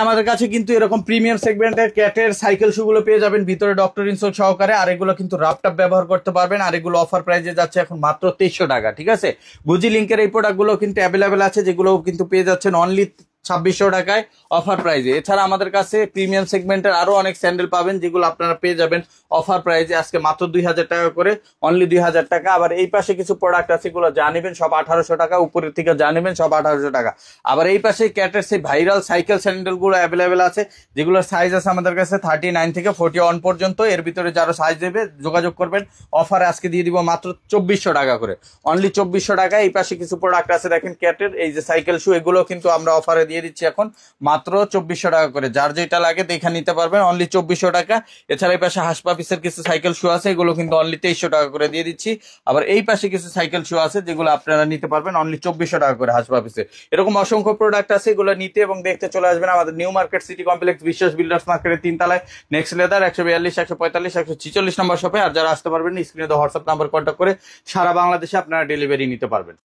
আমাদের কাছে কিন্তু এরকম প্রিমিয়াম সেগমেন্টের ক্যাটের সাইকেল শু গুলো পেয়ে যাবেন ভিতরে ডক্টর ইনসোল সহকারে। আর এগুলো কিন্তু রাফটাপ ব্যবহার করতে পারবেন। আর এগুলো অফার প্রাইসে যাচ্ছে এখন মাত্র 2300 টাকা। ঠিক আছে, গুজি লিঙ্কের এই প্রোডাক্ট গুলো কিন্তু অ্যাভেলেবেল আছে, যেগুলো কিন্তু পেয়ে যাচ্ছেন অনলি 2600 টাকায় অফার প্রাইজে। এছাড়া আমাদের কাছে প্রিমিয়াম সেগমেন্টের আরো অনেক স্যান্ডেল পাবেন, যেগুলো আপনারা পেয়ে যাবেন অফার প্রাইজে আজকে মাত্র 2000 টাকা করে, অনলি 2000 টাকা। আবার এই পাশে কিছু প্রোডাক্ট আছে, এগুলো যা নেবেন সব 1800 টাকা, উপরের থেকে যা নেবেন সব 1800 টাকা। আবার এই পাশে ক্যাটের সেই ভাইরাল সাইকেল স্যান্ডেল গুলো অ্যাভেলেবেল আছে, যেগুলোর সাইজ আছে আমাদের কাছে 39 থেকে 41 পর্যন্ত। এর ভিতরে যারা সাইজ দেবে যোগাযোগ করবেন। অফারে আজকে দিয়ে দিব মাত্র 2400 টাকা করে, অনলি 2400 টাকা। এই পাশে কিছু প্রোডাক্ট আছে দেখেন ক্যাটের, এই যে সাইকেল শু, এগুলো কিন্তু আমরা অফারে দিয়ে দিচ্ছি এখন মাত্র 2400 টাকা করে। যার যেটা লাগে দেখে নিতে পারবেন, অনলি 2400 টাকা। এছাড়া এই পাশে হাসপাপিসের কিছু সাইকেল শু আছে, এগুলো কিন্তু অনলি 2300 টাকা করে দিয়ে দিচ্ছি। আবার এই পাশে কিছু সাইকেল শু আছে, যেগুলো আপনারা নিতে পারবেন অনলি 2400 টাকা করে হাসপাপিসে। এরকম অসংখ্য প্রোডাক্ট আছে, এগুলো নিতে এবং দেখতে চলে আসবেন আমাদের নিউ মার্কেট সিটি কমপ্লেক্স বিশ্বাস বিল্ডার্স মার্কেটের 3 তলায় নেক্সট লেদার 142 145 146 নম্বর শপে। আর যারা আসতে পারবেন স্ক্রিনে দেওয়া হোয়াটসঅ্যাপ নাম্বার কন্ট্যাক্ট করে সারা বাংলাদেশে আপনারা ডেলিভারি নিতে পারবেন।